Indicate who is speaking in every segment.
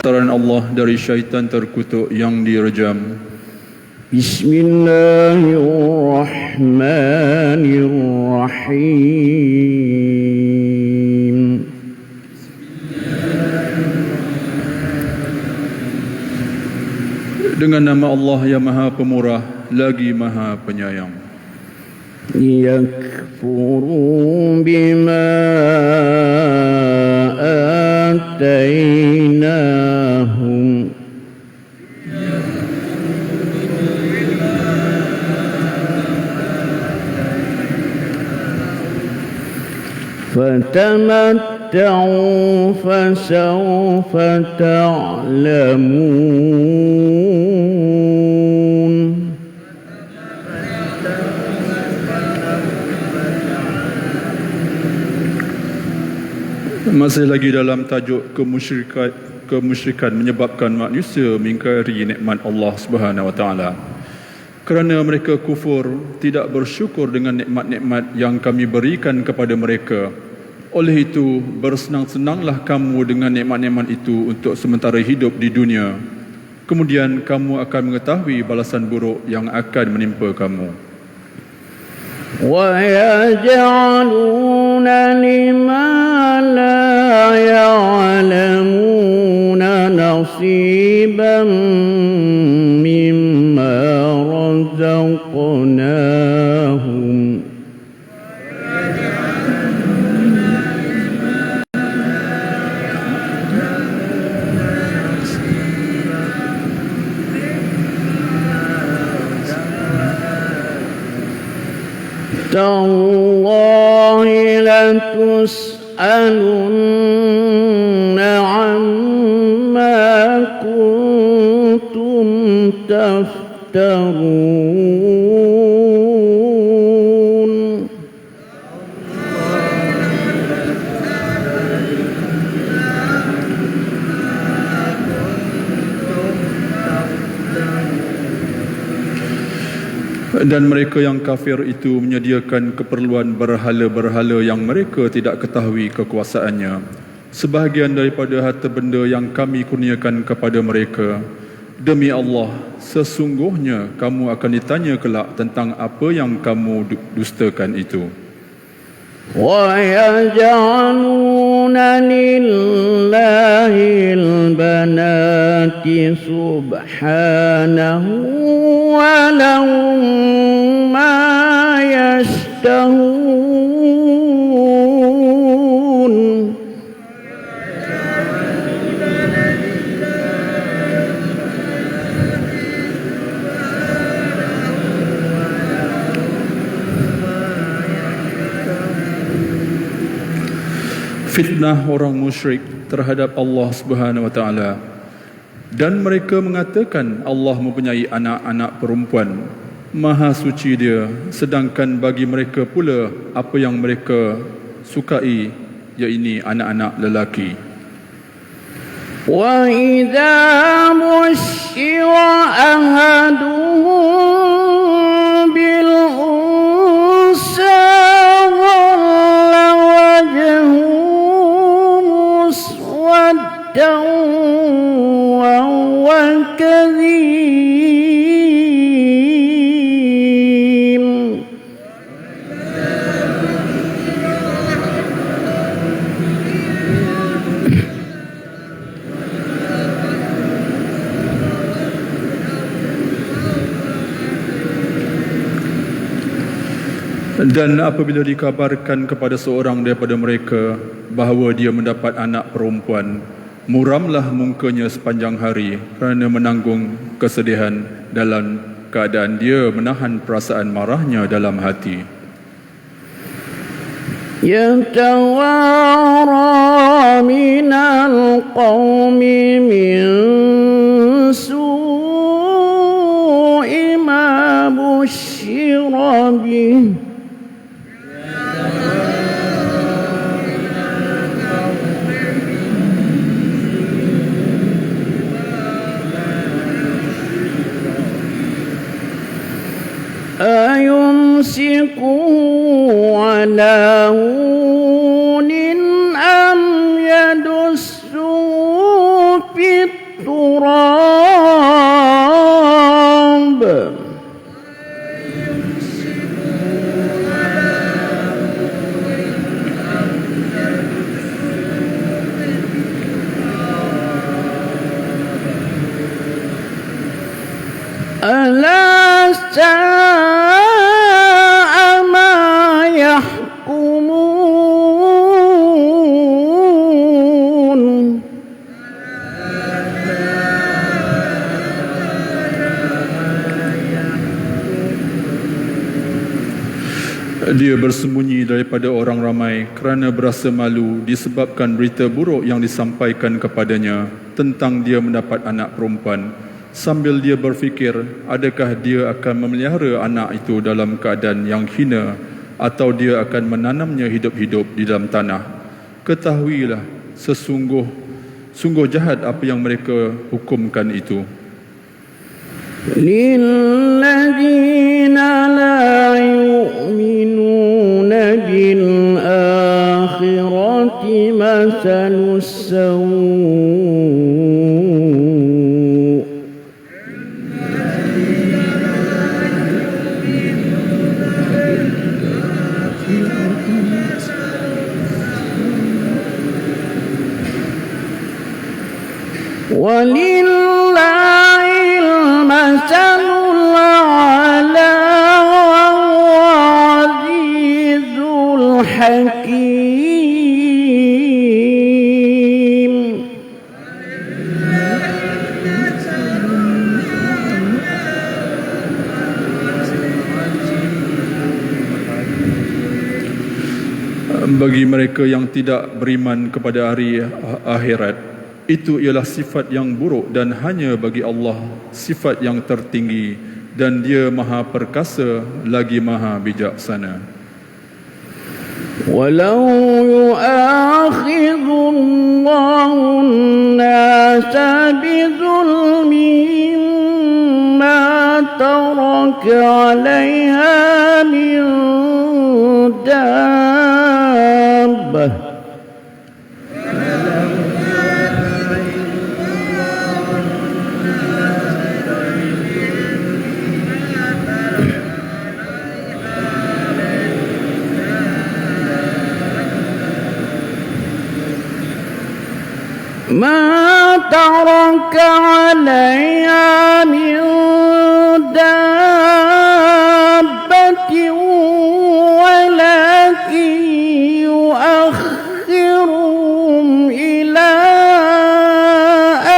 Speaker 1: Pertolongan Allah dari syaitan terkutuk yang direjam.
Speaker 2: Bismillahirrahmanirrahim.
Speaker 1: Dengan nama Allah yang Maha Pemurah lagi Maha Penyayang.
Speaker 2: Yakfuru bima atainahum fatamatta'u fasawfa ta'lamun.
Speaker 1: Masih lagi dalam tajuk kemusyrikan menyebabkan manusia mengingkari nikmat Allah Subhanahu Wa Taala. Kerana mereka kufur, tidak bersyukur dengan nikmat-nikmat yang kami berikan kepada mereka. Oleh itu, bersenang-senanglah kamu dengan nikmat-nikmat itu untuk sementara hidup di dunia. Kemudian kamu akan mengetahui balasan buruk yang akan menimpa kamu.
Speaker 2: وَيَجْعَلُونَ لِمَا لَا يَعْلَمُونَ نَصِيبًا مِّمَّا رَزَقْنَاهُمْ تَاللَّهِ لَتُسْأَلُنَّ عَمَّا كُنتُمْ تَفْتَرُونَ.
Speaker 1: Dan mereka yang kafir itu menyediakan keperluan berhala-berhala yang mereka tidak ketahui kekuasaannya. Sebahagian daripada harta benda yang kami kurniakan kepada mereka. Demi Allah, sesungguhnya kamu akan ditanya kelak tentang apa yang kamu dustakan itu.
Speaker 2: وَيَجْعَلُونَ لِلَّهِ الْبَنَاتِ سُبْحَانَهُ وَلَهُم مَّا يَشْتَهُونَ.
Speaker 1: Fitnah orang musyrik terhadap Allah Subhanahu Wa Taala, dan mereka mengatakan Allah mempunyai anak-anak perempuan. Maha suci Dia, sedangkan bagi mereka pula apa yang mereka sukai, iaitu anak-anak lelaki.
Speaker 2: Wa idza busyira ahaduhum bil unsa dhalla wajhuhu muswaddan wa huwa kadhim.
Speaker 1: Dan apabila dikabarkan kepada seorang daripada mereka bahawa dia mendapat anak perempuan, muramlah mukanya sepanjang hari kerana menanggung kesedihan dalam keadaan dia menahan perasaan marahnya dalam hati.
Speaker 2: Yatawara minal qawmi min su'i ma busyira bih. Ayumsikuhu ala hunin am yadussuhu fit
Speaker 1: Dia bersembunyi daripada orang ramai kerana berasa malu disebabkan berita buruk yang disampaikan kepadanya tentang dia mendapat anak perempuan. Sambil dia berfikir, adakah dia akan memelihara anak itu dalam keadaan yang hina atau dia akan menanamnya hidup-hidup di dalam tanah. Ketahuilah, sungguh jahat apa yang mereka hukumkan itu.
Speaker 2: للذين لا يؤمنون بالآخرة مثل السوء ولله المثل الأعلى وهو عزيز الحكيم.
Speaker 1: Bagi mereka yang tidak beriman kepada hari akhirat, itu ialah sifat yang buruk dan hanya bagi Allah sifat yang tertinggi, dan Dia Maha Perkasa lagi Maha Bijaksana.
Speaker 2: ولو يؤاخذ الله الناس بظلمهم ما ترك عليها من دابة ما ترك عليها من دابة ولكن يؤخرهم إلى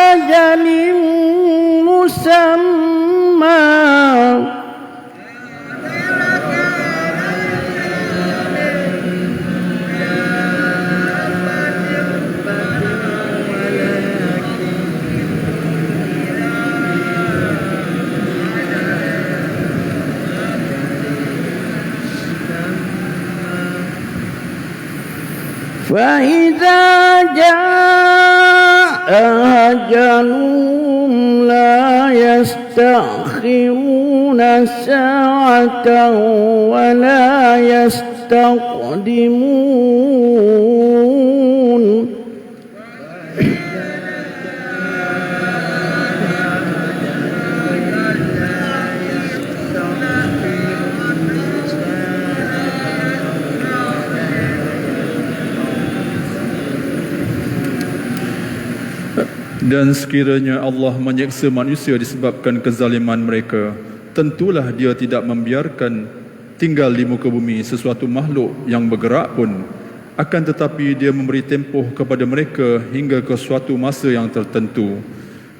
Speaker 2: أجل مسمى فإذا جاء أجلهم لا يستأخرون ساعة ولا يستقدمون.
Speaker 1: Dan sekiranya Allah menyeksa manusia disebabkan kezaliman mereka, tentulah Dia tidak membiarkan tinggal di muka bumi sesuatu makhluk yang bergerak pun. Akan tetapi Dia memberi tempoh kepada mereka hingga ke suatu masa yang tertentu.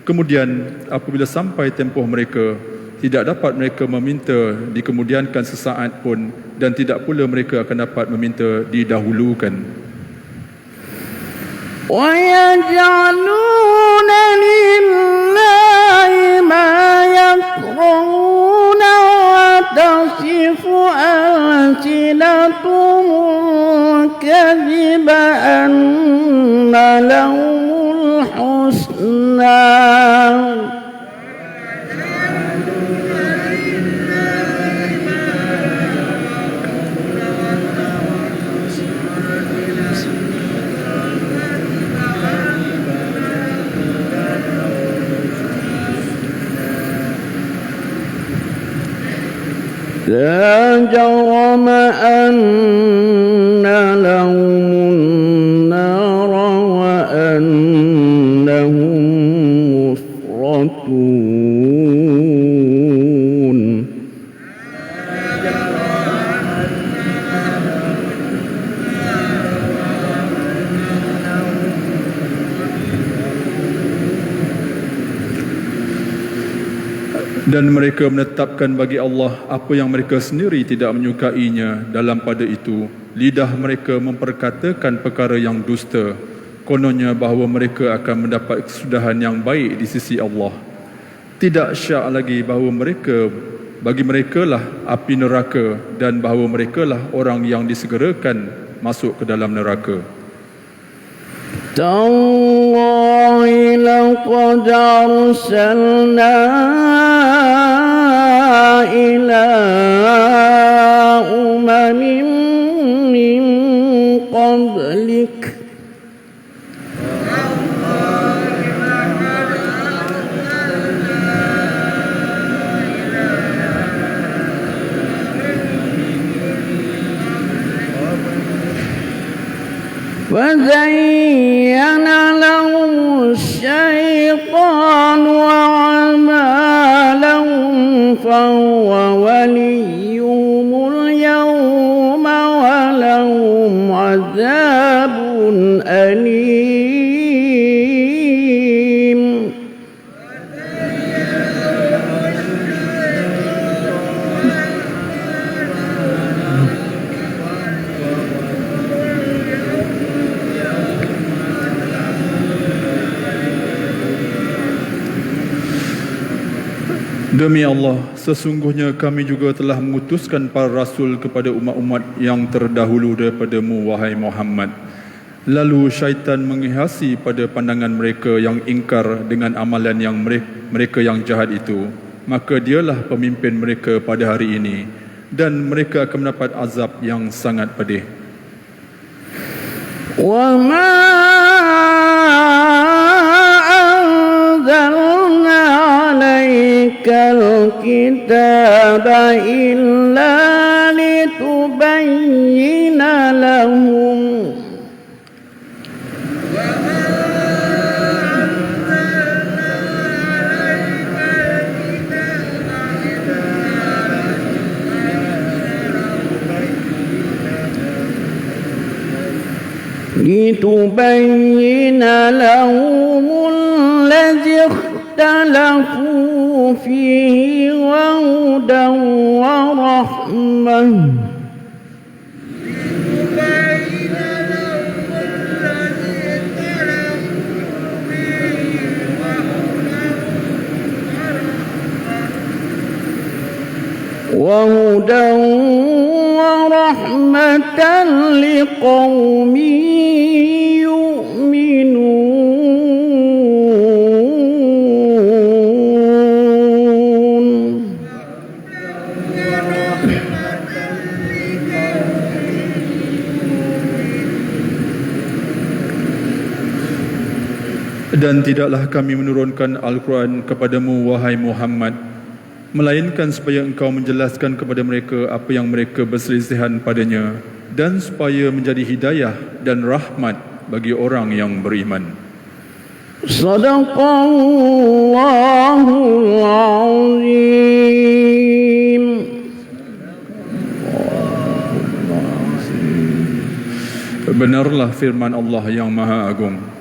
Speaker 1: Kemudian apabila sampai tempoh mereka, tidak dapat mereka meminta dikemudiankan sesaat pun, dan tidak pula mereka akan dapat meminta didahulukan.
Speaker 2: ويجعلون لله ما يكرهون وتصف ألسنتهم الكذب أن لهم الحسنى لا جرم أن لهم النار وأنهم مفرطون.
Speaker 1: Dan mereka menetapkan bagi Allah apa yang mereka sendiri tidak menyukainya. Dalam pada itu, lidah mereka memperkatakan perkara yang dusta, kononnya bahawa mereka akan mendapat kesudahan yang baik di sisi Allah. Tidak syak lagi bahawa bagi mereka lah api neraka, dan bahawa mereka lah orang yang disegerakan masuk ke dalam neraka.
Speaker 2: Tallahi laqad arsalna ila umamin min qablik وزين لهم الشيطان وأعمالهم فهو وليهم اليوم ولهم عذاب أليم.
Speaker 1: Demi Allah, sesungguhnya kami juga telah mengutuskan para rasul kepada umat-umat yang terdahulu daripadamu, wahai Muhammad. Lalu syaitan menghiasi pada pandangan mereka yang ingkar dengan amalan yang mereka yang jahat itu. Maka dialah pemimpin mereka pada hari ini, dan mereka akan mendapat azab yang sangat pedih.
Speaker 2: وما أنزلنا عليك الكتاب إلا لتبين لهم الذي اختلفوا فيه وهدى ورحمة لقوم يؤمنون.
Speaker 1: Dan tidaklah kami menurunkan Al-Quran kepadamu, wahai Muhammad, melainkan supaya engkau menjelaskan kepada mereka apa yang mereka berselisihan padanya, dan supaya menjadi hidayah dan rahmat bagi orang yang beriman.
Speaker 2: Sadaqallahul Azim.
Speaker 1: Benarlah firman Allah yang Maha Agung.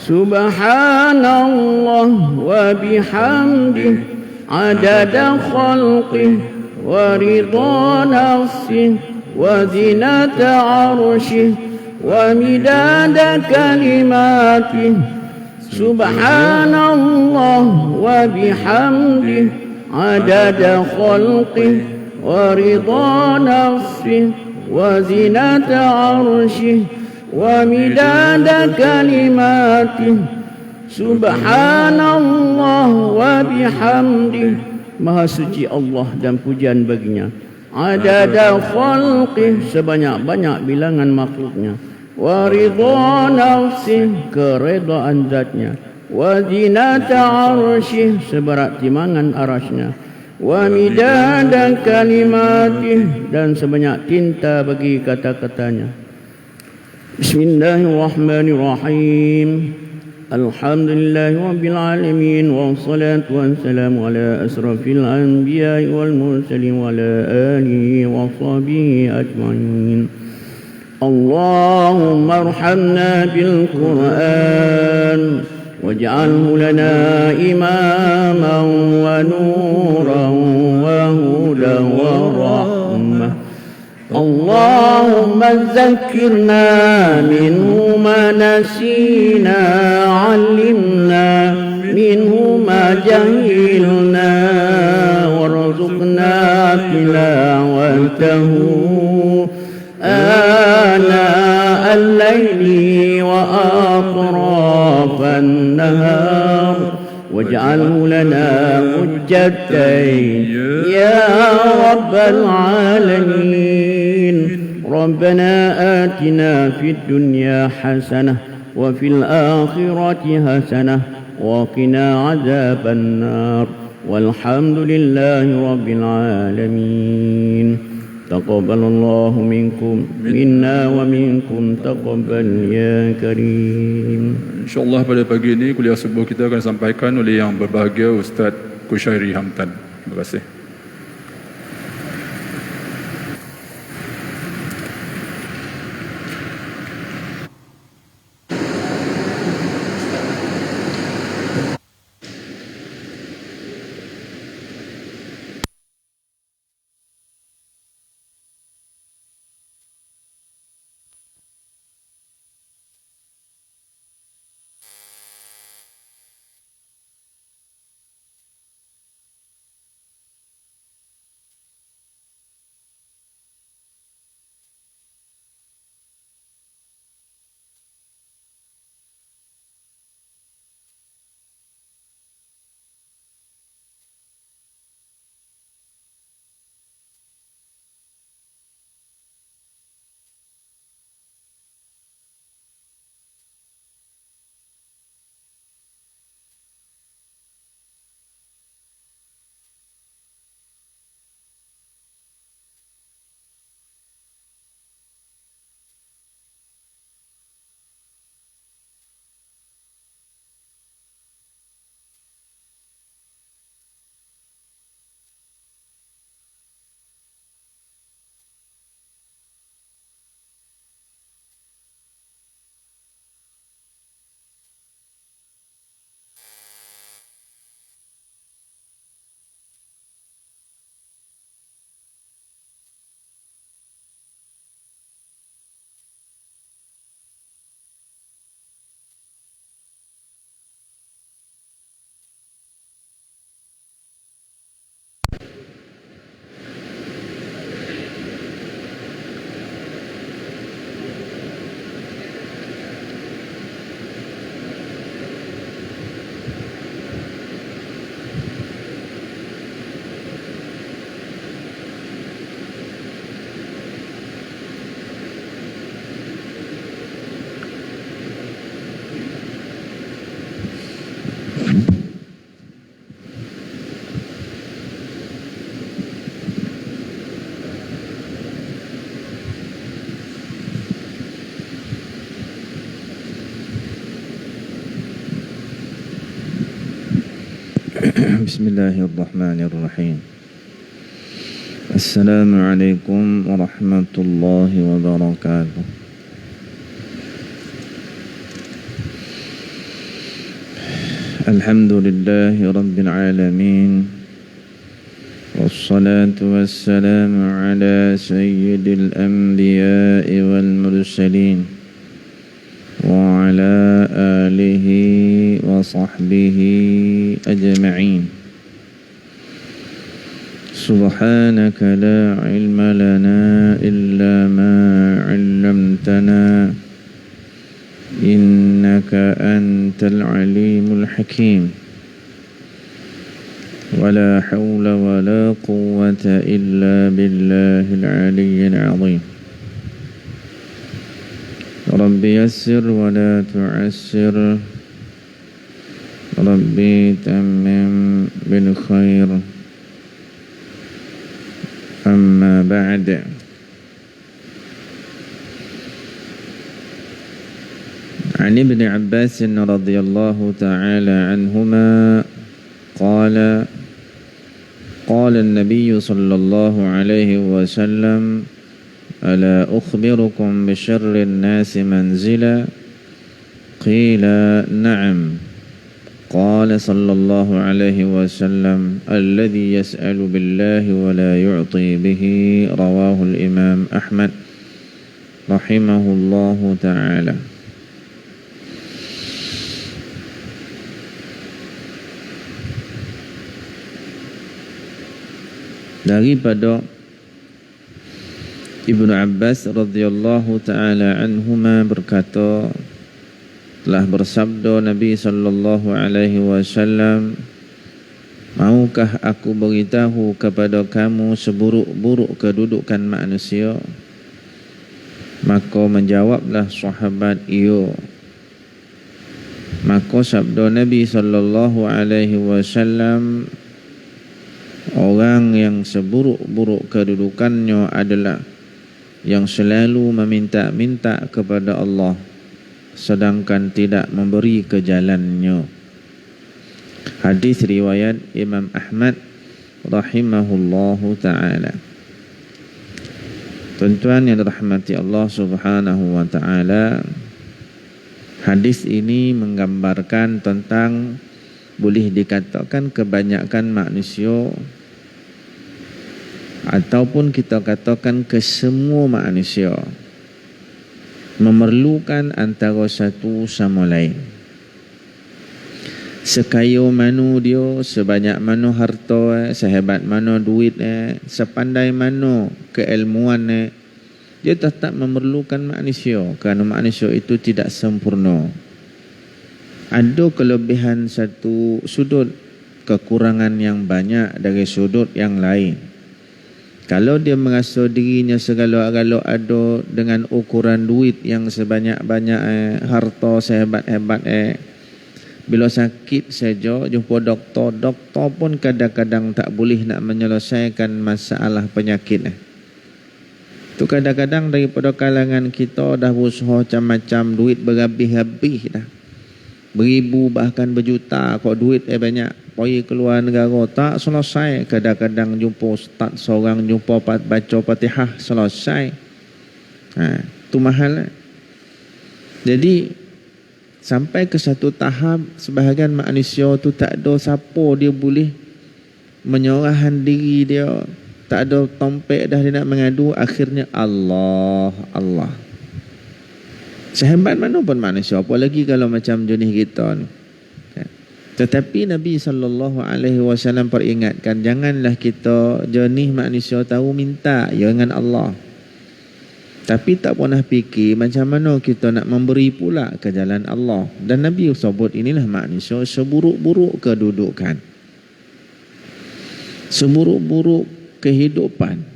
Speaker 2: Subhanallah wa bihamdih adada khalqih wa ridha nafsih wa zinata arshih wa midada kalimatih. Subhanallah wa bihamdih adada khalqih wa ridha nafsih wa zinata arshih wa midada kalimatih. Subhanallah wa bihamdih. Maha suci Allah dan pujian baginya. Adada khalqih, sebanyak-banyak bilangan makhluknya. Wa ridha nafsih, keredaan zatnya. Wa zinata arsyih, seberat timangan arasnya. Wa midada kalimatih, dan sebanyak tinta bagi kata-katanya. Bismillahirrahmanirrahim. Alhamdulillahi Rabbil Alamin. Wassalatu wassalamu ala asrafil anbiya wal mursalin wa ala alihi wa sahbihi ajma'in. Allahumma arhamna bil Qur'an واجعله لنا إماما ونورا وهدى ورحمة. اللهم ذكرنا منه ما نسينا، علمنا منه ما جهلنا، وارزقنا تلاوته آناء الليل وأطراف النهار، واجعله لنا حجتين يا رب العالمين. ربنا آتنا في الدنيا حسنة وفي الآخرة حسنة وقنا عذاب النار، والحمد لله رب العالمين. تقبل الله منكم منا ومنكم تقبل يا كريم.
Speaker 1: InsyaAllah pada pagi ini kuliah subuh kita akan disampaikan oleh yang berbahagia Ustaz Kushairi Hamtan. Terima kasih.
Speaker 3: بسم الله الرحمن الرحيم. السلام عليكم ورحمة الله وبركاته. الحمد لله رب العالمين، والصلاة والسلام على سيد الأنبياء والمرسلين وعلى آله وصحبه أجمعين. سبحانك لا علم لنا إلا ما علمتنا إنك أنت العليم الحكيم. ولا حول ولا قوة إلا بالله العلي العظيم. رب يسر ولا تعسر، ربي تمم بالخير. أما بعد، عن ابن عباس رضي الله تعالى عنهما قال: قال النبي صلى الله عليه وسلم: ألا أخبركم بشر الناس منزلا؟ قيل: نعم. قال صلى الله عليه وسلم الذي يسأل بالله ولا يعطي به رواه الإمام أحمد رحمه الله تعالى. Daripada Ibnu Abbas radhiyallahu taala anhuma berkata, telah bersabda Nabi sallallahu alaihi wasallam, maukah aku beritahu kepada kamu seburuk-buruk kedudukan manusia? Maka menjawablah sahabat, iya. Maka sabda Nabi sallallahu alaihi wasallam, orang yang seburuk-buruk kedudukannya adalah yang selalu meminta-minta kepada Allah sedangkan tidak memberi ke jalannya. Hadis riwayat Imam Ahmad rahimahullahu ta'ala. Tuan-tuan yang dirahmati Allah subhanahu wa ta'ala, hadis ini menggambarkan tentang, boleh dikatakan kebanyakan manusia, ataupun kita katakan kesemua manusia, memerlukan antara satu sama lain. Sekaya mana dia, sebanyak mana harta, sehebat mana duit, sepandai mana keilmuan, dia tetap memerlukan manusia, kerana manusia itu tidak sempurna. Ada kelebihan satu sudut, kekurangan yang banyak dari sudut yang lain. Kalau dia merasa dirinya segala-gala ada dengan ukuran duit yang sebanyak-banyak, harta sehebat-hebat, bila sakit saja jumpa doktor, doktor pun kadang-kadang tak boleh nak menyelesaikan masalah penyakit. Itu kadang-kadang daripada kalangan kita dah berusaha macam-macam, duit berhabis-habis dah, beribu bahkan berjuta, kok duit banyak, pergi keluar negara tak selesai. Kadang-kadang jumpa ustaz seorang, jumpa baca Fatihah selesai. Itu mahal. Jadi sampai ke satu tahap sebahagian manusia tu tak ada siapa dia boleh menyerahkan diri dia, tak ada tompek dah dia nak mengadu, akhirnya Allah. Sehebat mana pun manusia, apalagi kalau macam jenis kita ni. Tetapi Nabi SAW peringatkan, janganlah kita jenis manusia tahu minta ya dengan Allah, tapi tak pernah fikir macam mana kita nak memberi pula ke jalan Allah. Dan Nabi sebut inilah manusia seburuk-buruk kedudukan, seburuk-buruk kehidupan.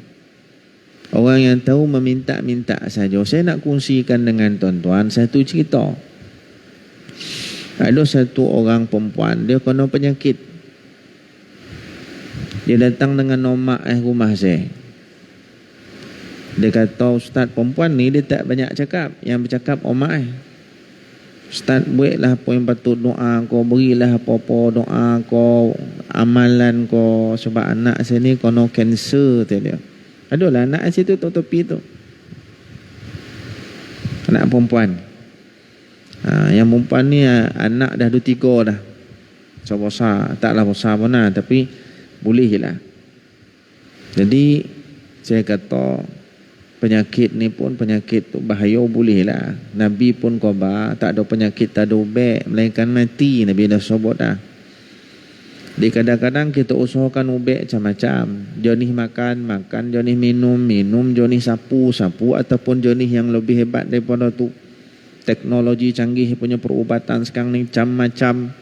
Speaker 3: Orang yang tahu meminta-minta saja. Saya nak kongsikan dengan tuan-tuan satu cerita. Ada satu orang perempuan, dia kena penyakit. Dia datang dengan nombak rumah saya. Dia kata, ustaz, perempuan ni dia tak banyak cakap, yang bercakap omak. Ustaz, buatlah apa yang patut doa kau, berilah apa-apa doa kau, amalan kau, sebab anak saya ni kena kanser dia. Adalah anak situ tepi tu, anak perempuan. Yang perempuan ni anak dah 2-3 dah. So besar, taklah besar pun lah, tapi boleh je lah. Jadi saya kata penyakit ni pun penyakit tu bahaya, boleh lah. Nabi pun khabar tak ada penyakit tak ada ubat melainkan mati. Nabi dah sebut dah. Di kadang-kadang kita usahakan ubat macam-macam, jenis makan, jenis minum, jenis sapu, ataupun jenis yang lebih hebat daripada tu. Teknologi canggih punya perubatan sekarang ni macam-macam.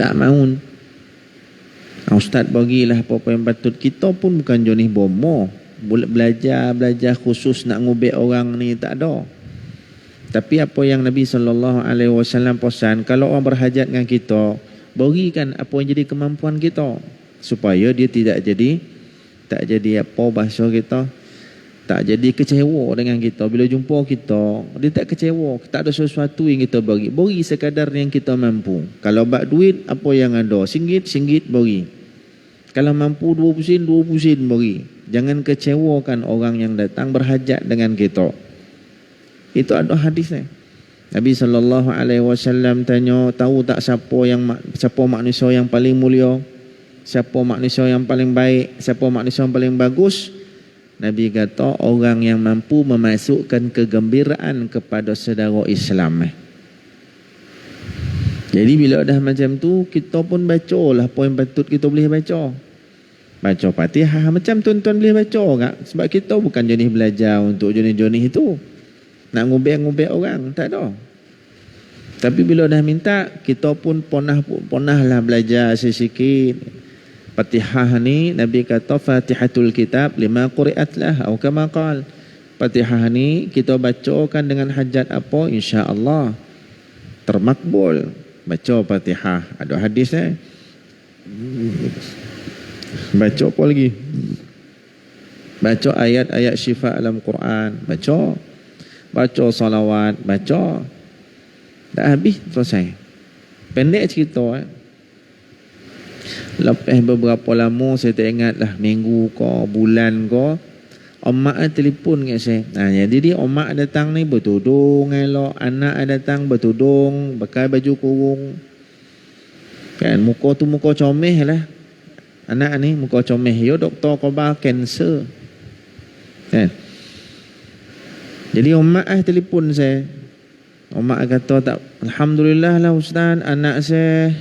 Speaker 3: Tak maun. Ustaz bagilah apa-apa yang patut. Kita pun bukan jenis bomo, belajar khusus nak ngubek orang ni, tak ada. Tapi apa yang Nabi SAW pesan, kalau orang berhajat dengan kita, berikan apa yang jadi kemampuan kita, supaya dia tak jadi apa bahasa kita, tak jadi kecewa dengan kita. Bila jumpa kita, dia tak kecewa, tak ada sesuatu yang kita beri sekadar yang kita mampu. Kalau bak duit, apa yang ada, RM1 beri. Kalau mampu RM20 beri. Jangan kecewakan orang yang datang berhajat dengan kita. Itu ada hadisnya. Nabi SAW tanya, tahu tak siapa manusia yang paling mulia? Siapa manusia yang paling baik? Siapa manusia yang paling bagus? Nabi kata, orang yang mampu memasukkan kegembiraan kepada saudara Islam. Jadi bila dah macam tu, kita pun baca lah apa yang patut kita boleh baca. Baca Fatihah macam tuan-tuan boleh baca tak? Sebab kita bukan jenis belajar untuk jenis-jenis itu. Nak ngubek-ngubek orang, tak ada. Tapi bila dah minta, kita pun pernah lah belajar sikit. Fatihah ni Nabi kata Fatihatul Kitab lima quri'at lah, atau kama qal. Fatihah ni kita bacakan dengan hajat apa, insya-Allah termakbul. Baca Fatihah, ada hadis baca apa lagi? Baca ayat-ayat syifa dalam Quran, baca salawat, baca. Dah habis, selesai. Pendek cerita. Lepas beberapa lama, saya tak ingat lah, minggu ke bulan ke, omak telefon kat saya. Jadi omak datang ni bertudung elok, anak datang bertudung, pakai baju kurung. Kan muka tu muka comel lah. Anak ni muka comel. Yo doktor khabar kanser. Kan. Jadi omak telefon saya. Omak kata tak, alhamdulillah lah ustaz, anak saya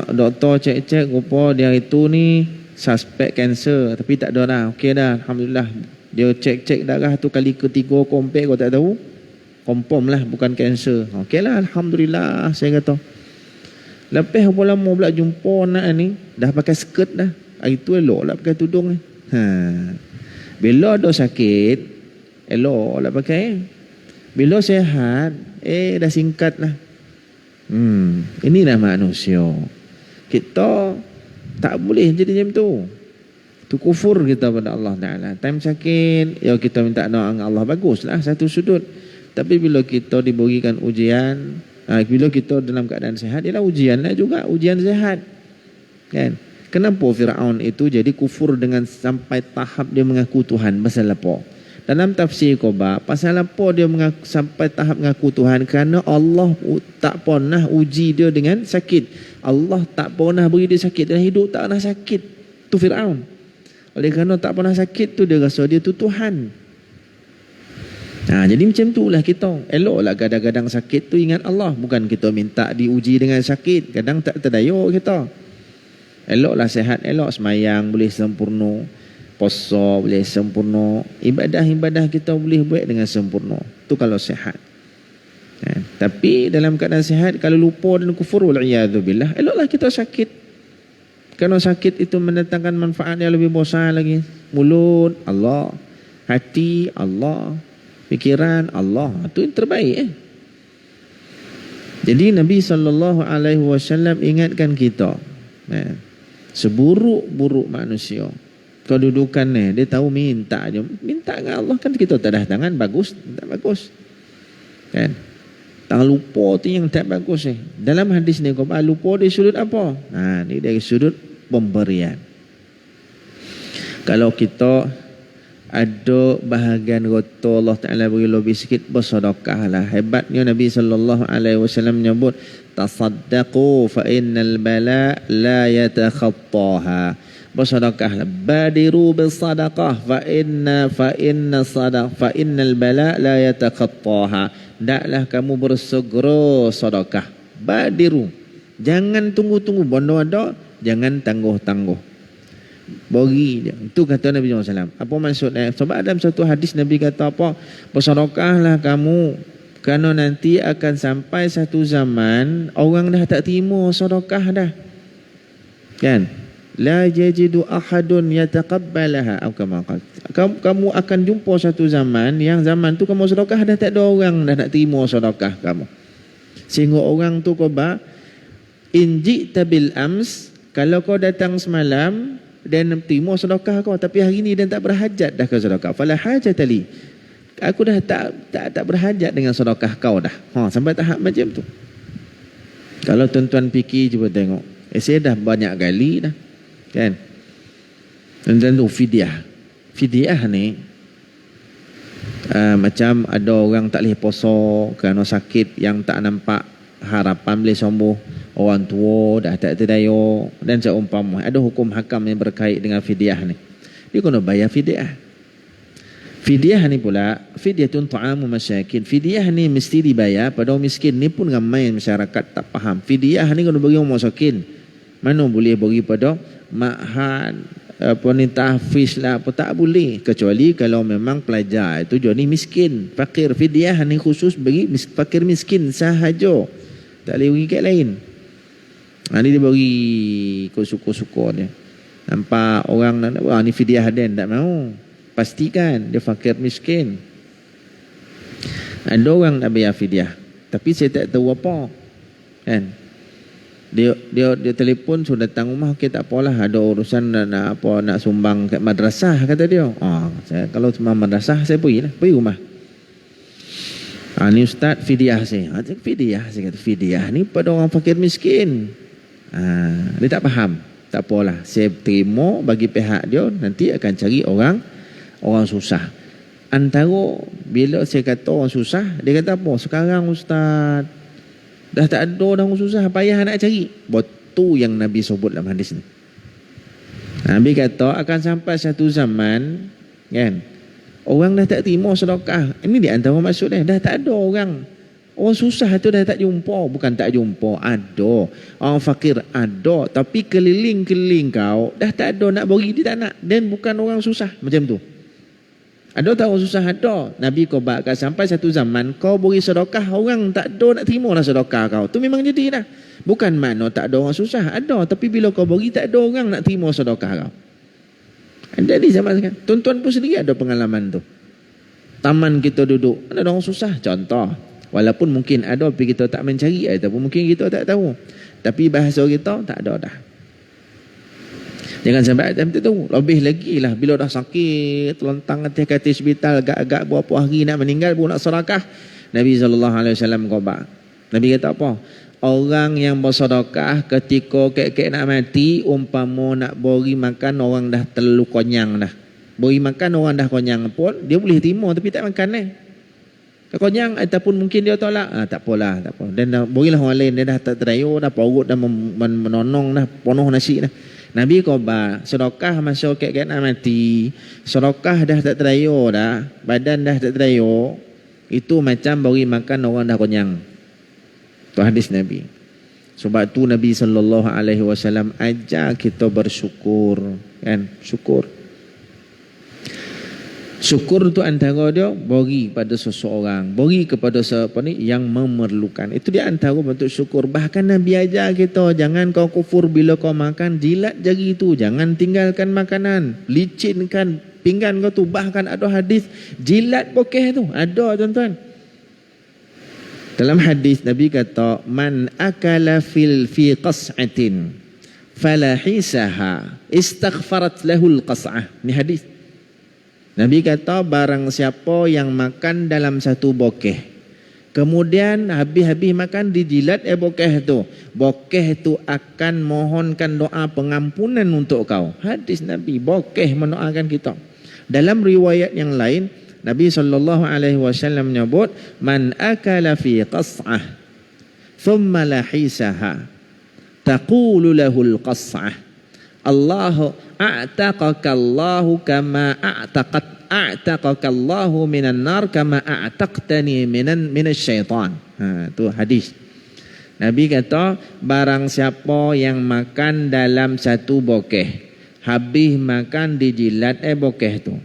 Speaker 3: doktor cek-cek rupa dia itu ni suspek kanser, tapi tak ada dah, okey dah, alhamdulillah. Dia cek-cek darah tu kali ketiga kompak, kau tak tahu, confirm lah bukan kanser. Okey lah, alhamdulillah, saya kata. Lepas berapa lama pula jumpa anak ni, dah pakai skirt dah. Hari tu elok lah pakai tudung ni. Bila ada sakit, elok lah pakai. Bila sihat, dah singkat lah. Inilah manusia. Kita tak boleh jadi macam tu. Tu kufur kita pada Allah Ta'ala. Time sakit, ya kita minta doa dengan Allah, baguslah satu sudut. Tapi bila kita diberikan ujian, bila kita dalam keadaan sehat, ialah ujian lah juga, ujian sehat. Kan? Kenapa Fir'aun itu jadi kufur dengan sampai tahap dia mengaku Tuhan? Pasal apa? Dalam tafsir Qoba, pasal apa dia sampai tahap mengaku Tuhan? Kerana Allah tak pernah uji dia dengan sakit. Allah tak pernah beri dia sakit. Dalam hidup tak pernah sakit. Tu Fir'aun. Oleh kerana tak pernah sakit tu, dia rasa dia tu Tuhan. Jadi macam itulah kita. Eloklah kadang-kadang sakit tu ingat Allah. Bukan kita minta diuji dengan sakit. Kadang tak terdaya kita. Eloklah sehat, elok semayang boleh sempurna. Puasa boleh sempurna, ibadah-ibadah kita boleh buat dengan sempurna. Tu kalau sihat. Tapi dalam keadaan sihat, kalau lupa dan kufur, wal'iyadzubillah, eloklah kita sakit. Kerana sakit itu mendatangkan manfaat yang lebih besar lagi. Mulut Allah, hati Allah, fikiran Allah. Itu yang terbaik. Jadi Nabi SAW ingatkan kita, seburuk-buruk manusia, kedudukan ni, dia tahu minta je. Minta dengan Allah, kan kita tak ada tangan, bagus, tak bagus. Kan? Tak lupa tu yang tak bagus . Dalam hadis ni, kau lupa dari sudut apa? Ni dari sudut pemberian. Kalau kita ada bahagian rota Allah Ta'ala beri lebih sikit, bersedekah lah. Hebatnya Nabi SAW menyebut, tasaddaqu fa innal bala la yatakhattaha. Bersedekahlah, badiru bisadaqah fa innal bala la yatakhattaha. Hendaklah kamu bersegera sedekah. Badiru, jangan tunggu-tunggu, benda ada, jangan tangguh-tangguh, bagi dia. Itu kata Nabi SAW. Apa maksudnya? Sebab dalam satu hadis Nabi kata apa? Bersedekahlah kamu, kerana nanti akan sampai satu zaman orang dah tak terima sedekah dah. Kan? La yajidu ahadun yataqabbalaha, atau kama qala. Kamu akan jumpa satu zaman, yang zaman tu kamu sedekah dah tak ada orang dah nak terima sedekah kamu. Sehingga orang tu qaba injita bil ams, kalau kau datang semalam dan terima sedekah kau, tapi hari ni dan tak berhajat dah ke sedekah. Fala hajatali. Aku dah tak berhajat dengan sedekah kau dah. Sampai tahap macam tu. Kalau tuan-tuan fikir, cuba tengok. Saya dah banyak kali dah. Kan? Dan tu fidyah. Fidyah ni Macam ada orang tak boleh puasa kerana sakit yang tak nampak harapan boleh sembuh, orang tua dah tak terdaya, dan seumpama. Ada hukum hakam yang berkait dengan fidyah ni. Dia kena bayar fidyah. Fidyah ni pula, fidyatun ta'amu masyakin. Fidyah ni mesti dibayar pada orang miskin. Ni pun ramai masyarakat tak faham. Fidyah ni kena bagi orang miskin. Mana boleh bagi pada ma'had, apa ni, tahfiz lah, apa tak boleh. Kecuali kalau memang pelajar itu jadi miskin, fakir. Fidyah ni khusus bagi fakir miskin sahaja. Tak boleh bagi kat lain. Ni dia bagi suka-suka dia. Nampak orang nak, wah ni fidyah den, tak mau. Pastikan dia fakir miskin. Ada orang nak bayar fidyah, tapi saya tak tahu apa, kan? Dia telefon, sudah datang rumah, okey tak apalah, ada urusan nak sumbang kat madrasah, kata dia. Saya kalau cuma madrasah saya pergi rumah. Ni ustaz fidyah saya. Fidyah, saya kata fidyah ni pada orang fakir miskin. Dia tak faham. Tak apalah, saya terima bagi pihak dia, nanti akan cari orang susah. Antara bila saya kata orang susah, dia kata apa? Sekarang ustaz dah tak ada orang susah, payah nak cari. Betul yang Nabi sebut dalam hadis ni. Nabi kata akan sampai satu zaman, kan, orang dah tak terima sedekah. Ini di antara maksud dia. Dah tak ada orang susah tu, dah tak jumpa. Bukan tak jumpa, ada. Orang fakir ada, tapi keliling-keliling kau dah tak ada nak bagi, dia tak nak. Dan bukan orang susah macam tu. Ada tak orang susah? Ada. Nabi kau bakal sampai satu zaman kau beri sedekah, orang tak ada nak terima lah sedekah kau. Tu memang jadi dah. Bukan makna tak ada orang susah, ada. Tapi bila kau beri, tak ada orang nak terima sedekah kau. Jadi zaman sekarang, tuan-tuan pun sendiri ada pengalaman tu. Taman kita duduk, ada orang susah, contoh. Walaupun mungkin ada, tapi kita tak mencari, ataupun mungkin kita tak tahu. Tapi bahasa kita tak ada dah. Jangan sampai macam tu. Lebih lagi lah bila dah sakit, telentang hati-hati hospital, agak-agak berapa hari nak meninggal pun nak sedekah. Nabi SAW khabar. Nabi kata apa? Orang yang bersedekah ketika kek-kek nak mati, umpama nak beri makan orang dah terlalu konyang dah. Beri makan orang dah konyang pun, dia boleh terima tapi tak makan konyang, ataupun mungkin dia tolak. Tak apalah, tak apa. Dan berilah orang lain, dia dah tak terayu dah, perut dah menonong dah, penuh nasi dah. Nabi khabar, sedekah masa kek-kek nak mati, sedekah dah tak terayu dah, badan dah tak terayu, itu macam beri makan orang dah konyang. Itu hadis Nabi. Sebab tu Nabi SAW ajar kita bersyukur, kan? Syukur tu antara dia beri pada seseorang, beri kepada siapa ni yang memerlukan. Itu dia antara bentuk syukur. Bahkan Nabi ajar kita, jangan kau kufur bila kau makan, jilat jari tu, jangan tinggalkan makanan, licinkan pinggan kau tu. Bahkan ada hadis jilat bokeh tu, ada tuan-tuan. Dalam hadis Nabi kata, man akala fi qas'atin falahisaha istaghfarat lahul qas'ah. Ni hadis. Nabi kata, barang siapa yang makan dalam satu bokeh, kemudian habis-habis makan dijilat bokeh tu akan mohonkan doa pengampunan untuk kau. Hadis Nabi, bokeh mendoakan kita. Dalam riwayat yang lain, Nabi SAW menyebut, man akala fi qas'ah thumma lahisaha taqulu lahul qas'ah Allahu a'taqakallahu kama a'taqakallahu minan nar kama a'taqtani minasy syaitan. Tu hadis. Nabi kata, barang siapa yang makan dalam satu bokeh, habis makan dijilat bokeh tu,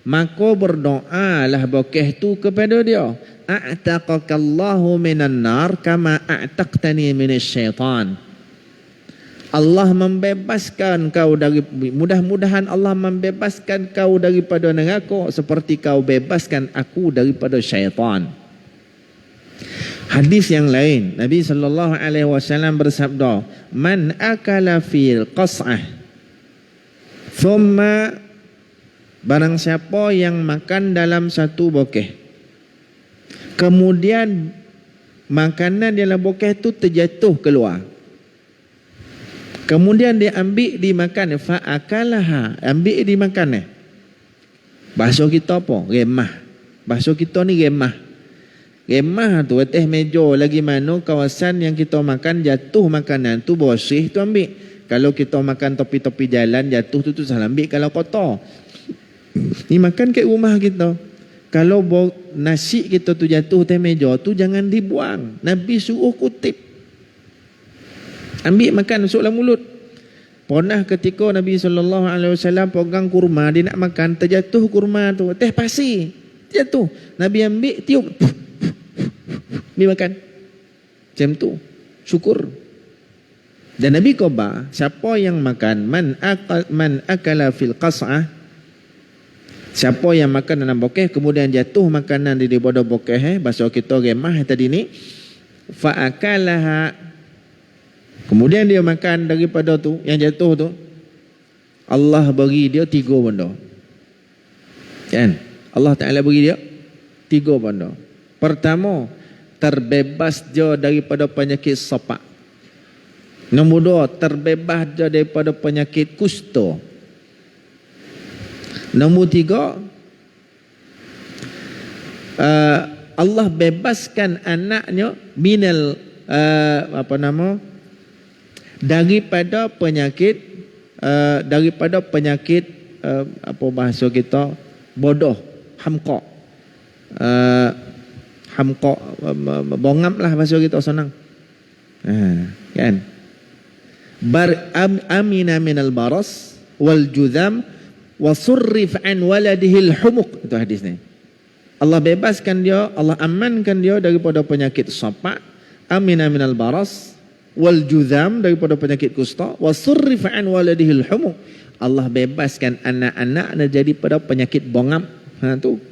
Speaker 3: maka berdoalah bokeh tu kepada dia, a'taqakallahu minan nar kama a'taqtani minasy syaitan. Allah membebaskan kau dari, mudah-mudahan Allah membebaskan kau daripada neraka seperti kau bebaskan aku daripada syaitan. Hadis yang lain, Nabi SAW bersabda, man akala fil qas'ah thumma, barang siapa yang makan dalam satu bokeh, kemudian makanan dalam bokeh itu terjatuh keluar, kemudian dia ambil dimakan, fa'akalaha, ambil dimakan. Bahasa kita apa? Remah. Bahasa kita ni remah. Remah tu atas meja lagi mana kawasan yang kita makan jatuh makanan tu bersih tu ambil. Kalau kita makan topi-topi jalan jatuh tu salah ambil kalau kotor. Ni makan kat rumah kita. Kalau nasi kita tu jatuh atas meja tu jangan dibuang. Nabi suruh kutip. Ambil makan masuk dalam mulut. Pernah ketika Nabi SAW pegang kurma, dia nak makan, terjatuh kurma tu atas pasir. Terjatuh. Nabi ambil, tiup. Ni makan. Macam tu. Syukur. Dan Nabi khabar, siapa yang makan man akala fil qas'ah, siapa yang makan dalam bokeh kemudian jatuh makanan di daripada bokeh, bahasa kita remah tadi ni, fa akalaha, kemudian dia makan daripada tu yang jatuh tu, Allah bagi dia 3 benda. Kan? Allah Ta'ala bagi dia 3 benda. Pertama, terbebas dia daripada penyakit sopak. Nombor 2, terbebas dia daripada penyakit kusta. Nombor 3, Allah bebaskan anaknya minal daripada penyakit apa bahasa kita, bodoh, hamqa. Hamqa, bongam lah bahasa kita senang. Kan? Amina minal baras wal judham wa surrif an waladihi al-humuq. Itu hadis ni. Allah bebaskan dia, Allah amankan dia daripada penyakit sapak, amina minal baras wal judham, daripada penyakit kusta, wa surrif an waladihi al-humuq. Allah bebaskan anak-anak jadi pada penyakit bongam. Tu.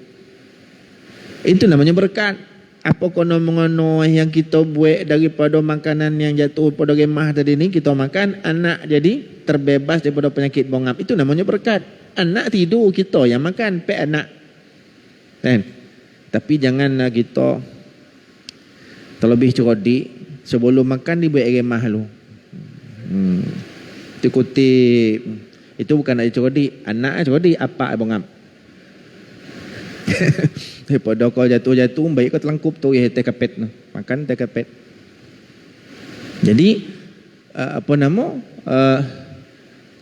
Speaker 3: Itu namanya berkat. Apa kono-mengono yang kita buat daripada makanan yang jatuh pada remah tadi ni, kita makan, anak jadi terbebas daripada penyakit bongam. Itu namanya berkat. Anak tidur, kita yang makan, pek anak. Kan? Tapi janganlah kita terlebih cerdik, sebelum makan dibuat remah dulu. Itu kutip. Itu bukan nak cerdik, anak cerdik, apa bongam. Daripada kau jatuh-jatuh, baik kau telangkup tu ya teh kapet tu. Makan teh kapet. Jadi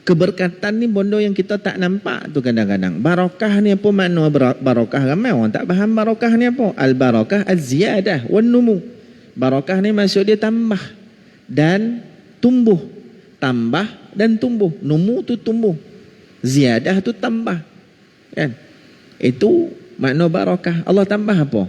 Speaker 3: keberkatan ni benda yang kita tak nampak tu kadang-kadang. Barakah ni apa makna barakah? Ramai orang tak faham barakah ni apa. Al barakah az-ziyadah wan numu. Barakah ni maksud dia tambah dan tumbuh. Tambah dan tumbuh. Numu tu tumbuh. Ziyadah tu tambah. Kan? Itu makna barakah. Allah tambah apa?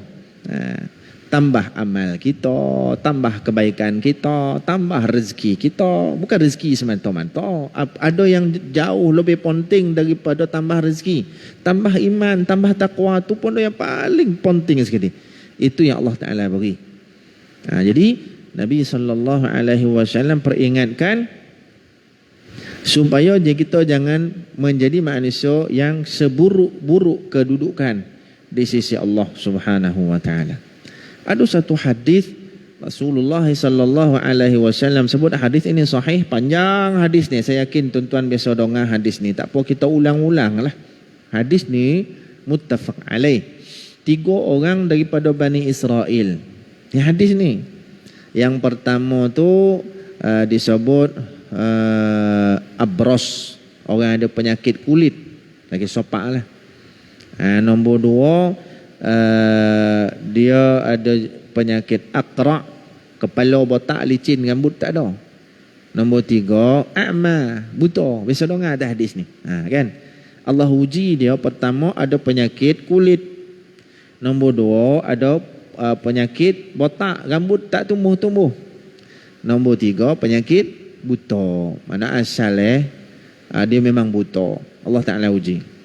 Speaker 3: Tambah amal kita, tambah kebaikan kita, tambah rezeki kita. Bukan rezeki semata-mata. Ada yang jauh lebih penting daripada tambah rezeki. Tambah iman, tambah takwa tu pun yang paling penting sekali. Itu yang Allah Ta'ala beri. Jadi Nabi SAW peringatkan supaya kita jangan menjadi manusia yang seburuk-buruk kedudukan di sisi Allah Subhanahu wa taala. Ada satu hadis Rasulullah sallallahu alaihi wasallam sebut, hadis ini sahih, panjang hadis ni. Saya yakin tuan-tuan biasa dengar hadis ni. Tak apa kita ulang-ulang lah. Hadis ni muttafaq alaih. 3 orang daripada Bani Israel. Ni hadis ni. Yang pertama tu disebut abros, orang ada penyakit kulit, lagi sopak lah. Nombor 2, dia ada penyakit aqra, kepala botak, licin, rambut tak ada. Nombor 3, a'ma, buta. Biasa dengar ada hadis ni. Kan? Allah uji dia, pertama ada penyakit kulit. Nombor 2, ada penyakit botak, rambut tak tumbuh-tumbuh. Nombor 3, penyakit buta. Mana asal dia memang buta. Allah Ta'ala uji.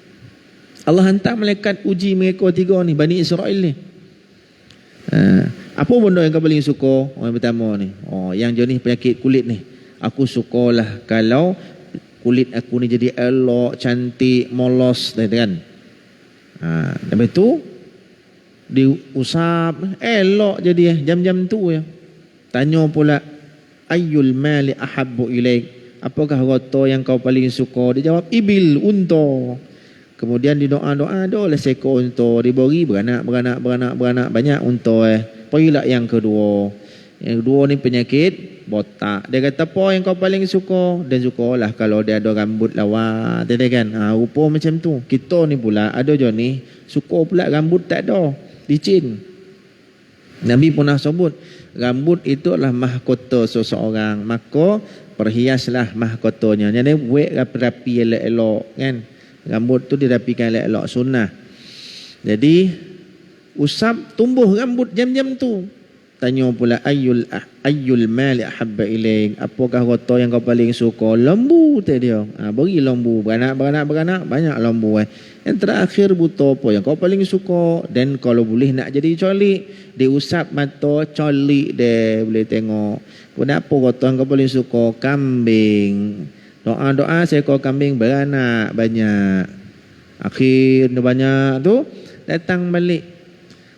Speaker 3: Allah hantar malaikat uji mereka 3 ni, Bani Israel ni. Apa benda yang kau paling suka? Orang pertama ni, yang jenis penyakit kulit ni. Aku sukalah kalau kulit aku ni jadi elok, cantik, molos, kan. Lepas tu diusap, elok jadi jam-jam tu ya. Tanya pula, ayyul mali ahabbu ilaik? Apakah harta yang kau paling suka? Dia jawab, ibil, unta. Kemudian di doa-doa ada oleh seekor unta diberi beranak banyak unta. Pergilah yang kedua. Yang kedua ni penyakit botak. Dia kata apa yang kau paling suka? Dia sukalah kalau dia ada rambut lawa. Dia kan. Rupa macam tu. Kita ni pula ada je ni suka pula rambut tak ada. Licin. Nabi pernah sebut rambut itu adalah mahkota seseorang. Maka perhiaslah mahkotanya. Jadi buat rapi-rapi elok-elok kan. Rambut tu dirapikan elok-elok sunnah. Jadi usap tumbuh rambut jam-jam tu. Tanya pula ayyul mali ahabba ilaik, apakah harta yang kau paling suka? Lembu tadi dia. Beri lembu, beranak banyak lembu. Yang terakhir buta apa yang kau paling suka? Dan kalau boleh nak jadi colik, diusap mata colik dia boleh tengok. Kenapa harta yang kau paling suka? Kambing. Doa-doa seekor kambing beranak banyak. Akhirnya banyak tu datang balik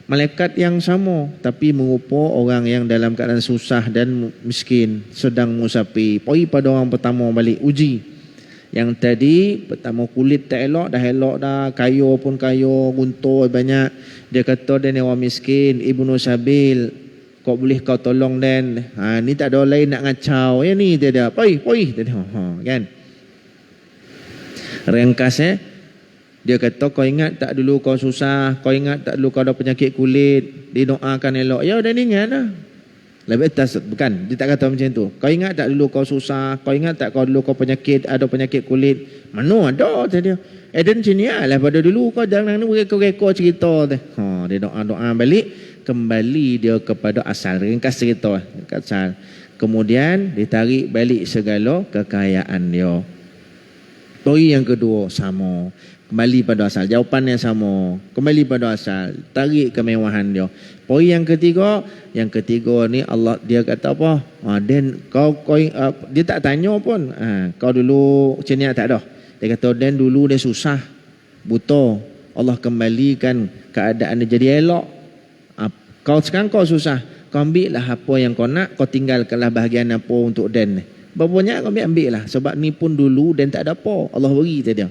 Speaker 3: malaikat yang sama tapi merupa orang yang dalam keadaan susah dan miskin sedang musafi. Pergi pada orang pertama balik uji. Yang tadi pertama kulit tak elok dah, kayu pun kayu, guntur banyak. Dia kata dia ni orang miskin, Ibnu Sabil, kau boleh kau tolong dan ni tak ada lain nak ngacau. Ya ni dia pergi dia kan. Ringkas dia kata kau ingat tak dulu kau susah, kau ingat tak dulu kau ada penyakit kulit, didoakan elok. Ya dah ingat dah. Lebih atas bukan, dia tak kata macam tu. Kau ingat tak dulu kau susah, kau ingat tak kau dulu kau ada penyakit kulit? Mana ada dia. Dan sini lah pada dulu kau jangan reka-reka cerita tu. Dia doa-doa balik, kembali dia kepada asal. Ringkas cerita, asal. Kemudian ditarik balik segala kekayaan dia. Pergi yang kedua sama. Kembali pada asal. Jawapan yang sama. Kembali pada asal. Tarik kemewahan dia. Poin yang ketiga ni Allah dia kata apa? Dan kau dia tak tanya pun. Kau dulu macam tak ada. Dia kata dan dulu dia susah, buta. Allah kembalikan keadaan dia jadi elok. Kau sekarang kau susah. Kau ambil lah apa yang kau nak. Kau tinggalkanlah bahagian apa untuk dan. Berapa banyak kau ambil lah. Sebab ni pun dulu dan tak ada apa. Allah beri saja.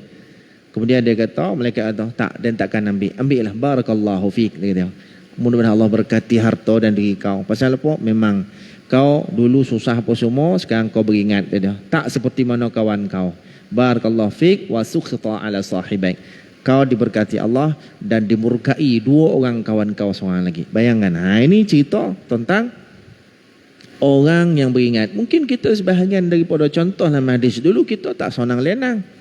Speaker 3: Kemudian dia kata, malaikat kata, tak, dan takkan ambil lah, barakallahu fiik, dia kata. Mudah-mudahan Allah berkati harta dan diri kau. Pasal apa? Memang kau dulu susah apa semua, sekarang kau beringat, dia kata. Tak seperti mana kawan kau. Barakallahu fiik wa sukhita ala sahibaik. Kau diberkati Allah dan dimurkai dua orang kawan kau seorang lagi. Bayangkan, ini cerita tentang orang yang beringat. Mungkin kita sebahagian daripada contoh dalam hadis dulu, kita tak sonang lenang.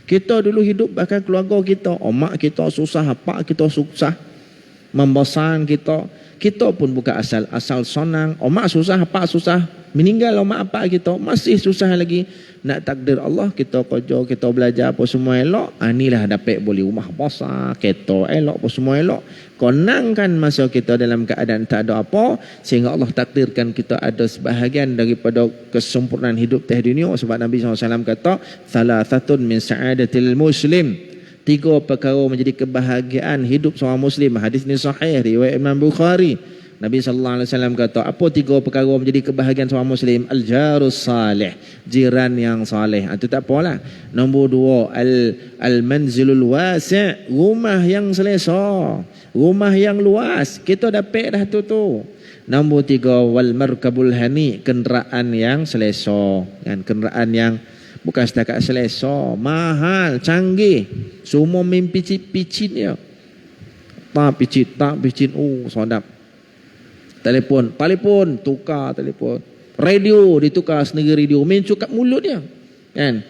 Speaker 3: Kita dulu hidup bahkan keluarga kita, mak kita susah, pak kita susah, membesarkan kita pun bukan asal sonang. Mak susah, pak susah, meninggal mak pak kita masih susah lagi. Nak takdir Allah kita kerja, kita belajar apa semua elok, inilah dapat boleh rumah besar, kereta elok, apa semua elok. Konangkan masa kita dalam keadaan tak ada apa, sehingga Allah takdirkan kita ada sebahagian daripada kesempurnaan hidup di dunia. Sebab Nabi SAW kata, thalathatun min sa'adatil muslim, 3 perkara menjadi kebahagiaan hidup seorang muslim. Hadis ni sahih riwayat Imam Bukhari. Nabi SAW kata, apa 3 perkara menjadi kebahagiaan seorang muslim? Al-jarus salih, jiran yang salih. Itu tak apalah. Nombor 2, al-manzilul wasi', rumah yang selesa, rumah yang luas. Kita dapat dah tu. Nombor 3, wal markabul hani, kenderaan yang selesa. Kan, kenderaan yang bukan setakat selesa, mahal, canggih. Semua picit dia. Tak picit, sedap. Telefon, tukar telefon. Radio ditukar sendiri radio. Main cukap mulut dia. Kan?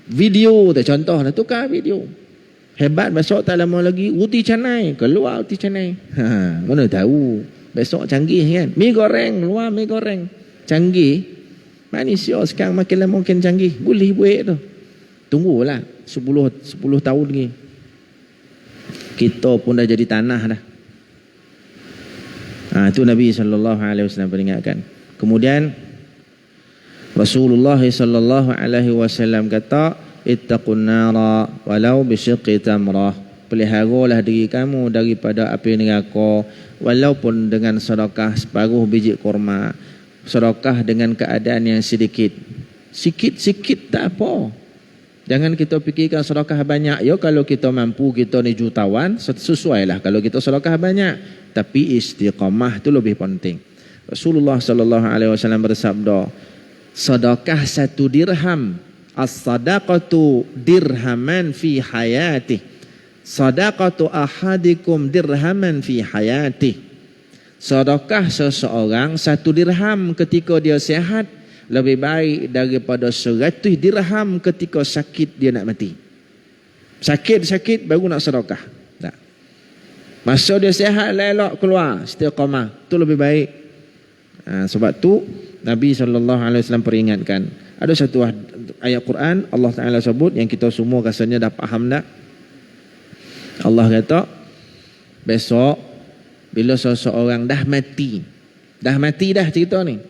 Speaker 3: Video, contoh lah, tukar video. Hebat, besok tak lama lagi uti canai, keluar uti canai. Mana tahu. Besok canggih kan. Mi goreng, keluar mi goreng. Canggih. Manusia sekarang makin lama makin canggih. Boleh buat tu. Tunggulah 10 tahun lagi. Kita pun dah jadi tanah dah. Itu Nabi SAW peringatkan. Kemudian Rasulullah SAW kata, ittaqun nara walau bisyiqqi tamrah, peliharalah diri kamu daripada api neraka walaupun dengan sedekah separuh biji kurma. Sedekah dengan keadaan yang sedikit tak apa. Jangan kita fikirkan sedekah banyak. Ya kalau kita mampu, kita ni jutawan, sesuai lah kalau kita sedekah banyak. Tapi istiqamah tu lebih penting. Rasulullah sallallahu alaihi wasallam bersabda, sedekah 1 dirham, as-sadaqatu dirhaman fi hayati. Sadaqatu ahadikum dirhaman fi hayati. Sedekah seseorang 1 dirham ketika dia sihat lebih baik daripada 100 dirham ketika sakit dia nak mati. Sakit baru nak sedekah. Tak. Masa dia sihat elok keluar istiqamah, tu lebih baik. Sebab tu Nabi SAW peringatkan. Ada satu ayat Quran Allah Ta'ala sebut yang kita semua rasanya dah faham tak? Allah kata besok bila seseorang dah mati dah cerita ni,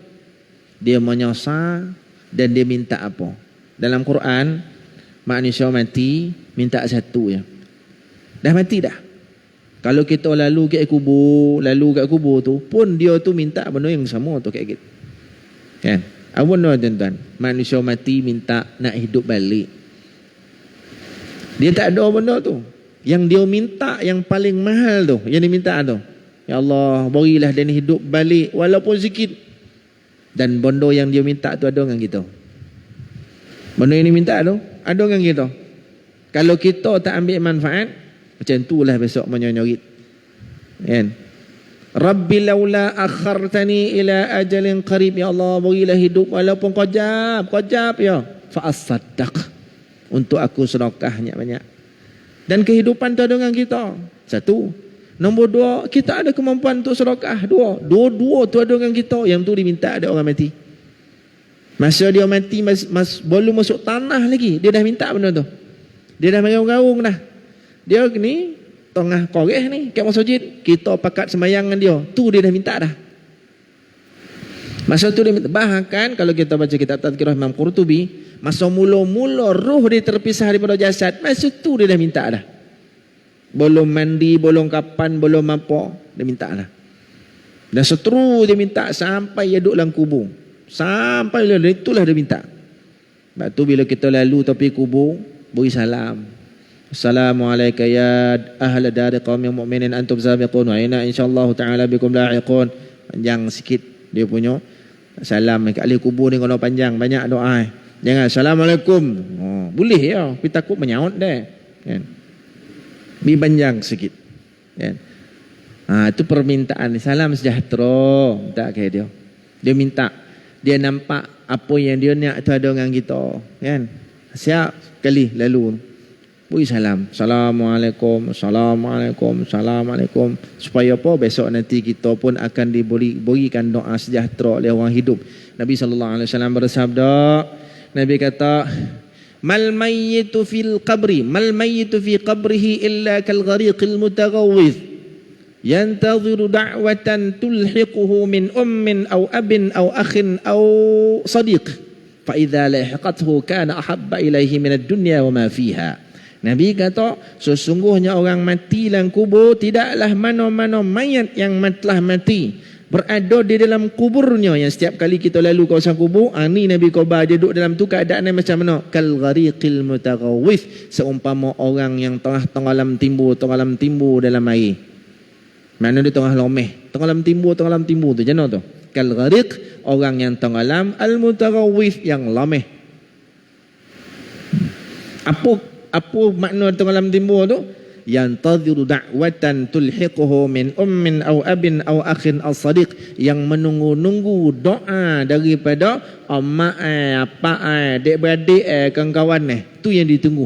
Speaker 3: dia menyesal dan dia minta apa? Dalam Quran manusia mati minta satu je. Dah mati dah. Kalau kita lalu kat kubur tu pun dia tu minta benda yang sama tu kat kita. Kan? Apa benda tuan-tuan? Manusia mati minta nak hidup balik. Dia tak ada benda tu. Yang dia minta yang paling mahal tu, yang dia minta tu, ya Allah berilah dia ni hidup balik walaupun sikit. Dan benda yang dia minta tu ada dengan kita. Benda yang dia minta tu ada dengan kita. Kalau kita tak ambil manfaat, macam itulah besok menyorit. Kan? Rabbi laula akhartani ila ajalin qarib, ya Allah berilah hidup walaupun kejap ya, fa asaddaq, untuk aku sedekah banyak. Dan kehidupan tu ada dengan kita. 1. Nombor 2, kita ada kemampuan untuk sedekah. 2 tu ada dengan kita. Yang tu diminta ada orang mati. Masa dia mati belum masuk tanah lagi, dia dah minta benda tu. Dia dah meraung-raung dah. Dia ni tengah koreh ni kat masjid, kita pakat sembahyang dengan dia. Tu dia dah minta dah. Masa tu dia minta. Bahkan kalau kita baca kitab Tazkirah Imam Qurtubi, masa mula-mula roh dia terpisah daripada jasad, masa tu dia dah minta dah. Belum mandi, belum kapan, belum apa, dia minta dah. Dan seterus dia minta sampai dia duduk dalam kubur. Sampai itulah dia minta. Sebab tu bila kita lalu tepi kubur, beri salam. Assalamualaikum ya ahla dari qaumil mu'minin antum sabiqun wa inna insyaallah ta'ala bikum la'iqun. Panjang sikit dia punya salam kat ahli kubur ni, kalau panjang banyak doa. Jangan assalamualaikum. Boleh ya, tapi takut menyaut dah. Kan? Bi panjang sikit. Kan? Itu permintaan salam sejahtera, tak kayak dia. Dia minta, dia nampak apa yang dia nak tu ada dengan kita. Kan? Siap kali lalu. Beri salam. Assalamualaikum, assalamualaikum, assalamualaikum. Supaya apa? Besok nanti kita pun akan diberikan doa sejahtera oleh orang hidup. Nabi SAW bersabda, Nabi kata, mal mayyitu fil qabri, mal mayyitu fi qabrihi illa kal ghariqil mutaghawwiz yantadhiru da'watan tulhiquhu min ummin aw abin aw akhin aw sadiq fa idza lahiqathu kana ahabba ilaihi min ad-dunya wa ma fiha. Nabi kata, sesungguhnya orang mati dalam kubur tidaklah mana-mana mayat yang telah mati berada di dalam kuburnya, yang setiap kali kita lalu kawasan kubur, ni Nabi khabar dia duduk dalam tu keadaannya macam mana? Kal ghariqil mutaghawwif, seumpama orang yang tengah tenggelam timbul dalam air. Mana dia tengah tenggelam timbul tu macam tu. Kal ghariq, orang yang tenggelam, al mutaghawwif, yang lameh. Apa makna tenggelam timbul tu? Yantadhiru da'watan tulhiquhu min ummin aw abin aw akhin aw sadiq, yang menunggu-nunggu doa daripada mak apa adik-beradik kawan-kawan tu yang ditunggu.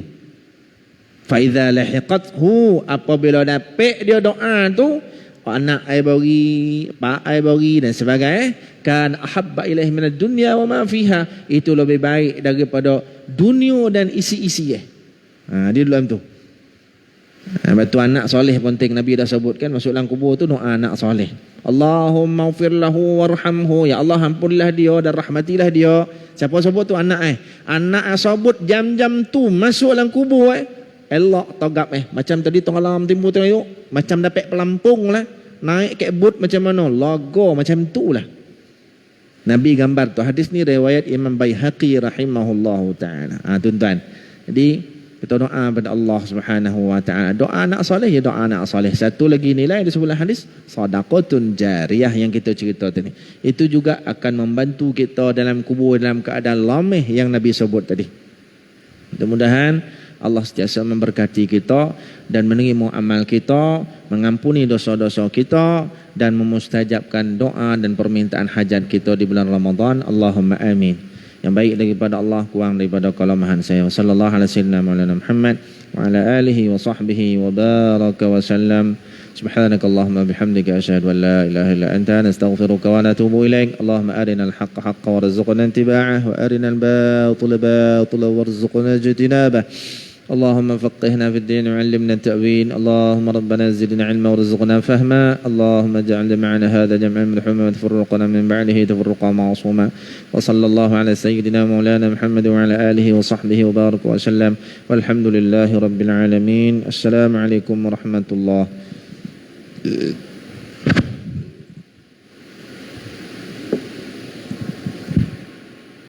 Speaker 3: Fa idza lahiqathu, apabila dapat dia doa tu, anak ai bagi, pak ai bagi dan sebagainya, kan ahabba ilaihi minad dunya wa ma fiha, itu lebih baik daripada dunia dan isi-isinya. Dia dalam tu. Betul, anak soleh penting. Nabi dah sebutkan masuk dalam kubur tu doa anak soleh. Allahumma ighfir lahu warhamhu, ya Allah ampunlah dia dan rahmatilah dia. Siapa sebut tu? Anak anak sebut jam-jam tu masuk dalam kubur elok togap macam tadi tenggelam timbul tengok, macam dapat pelampung lah, naik ke but macam mana, logo macam tu lah. Nabi gambar tu. Hadis ni riwayat Imam Baihaqi rahimahullahu ta'ala. Tuan-tuan, Jadi kita doa kepada Allah Subhanahu wa taala. Doa anak soleh ya doa anak soleh. Satu lagi nilai di sebelah hadis sedekahun jariyah yang kita cerita tadi. Itu juga akan membantu kita dalam kubur dalam keadaan lameh yang Nabi sebut tadi. Mudah-mudahan Allah sentiasa memberkati kita dan menerima amal kita, mengampuni dosa-dosa kita dan memustajabkan doa dan permintaan hajat kita di bulan Ramadan. Allahumma amin. Yang baik daripada Allah, kurang daripada kelemahan saya. Sallallahu alaihi wasallam ala Muhammad wa ala alihi wa sahbihi wa baraka wa sallam. Subhanakallahumma bihamdika asyhadu an la ilaha illa anta nastaghfiruka wa natubu ilaik. Allahumma arinal haqqa haqqan warzuqna ittiba'ah wa arinal batila batila warzuqna ijtinabah. اللهم فقهنا في الدين وعلمنا التأويل. اللهم ربنا زدنا علما وارزقنا فهما. اللهم اجعل معنا هذا جمعا مرحوما وتفرقنا من بعده تفرقا معصوما. وصلى الله على سيدنا مولانا محمد وعلى آله وصحبه وبارك وسلم والحمد لله رب العالمين. السلام عليكم ورحمة الله.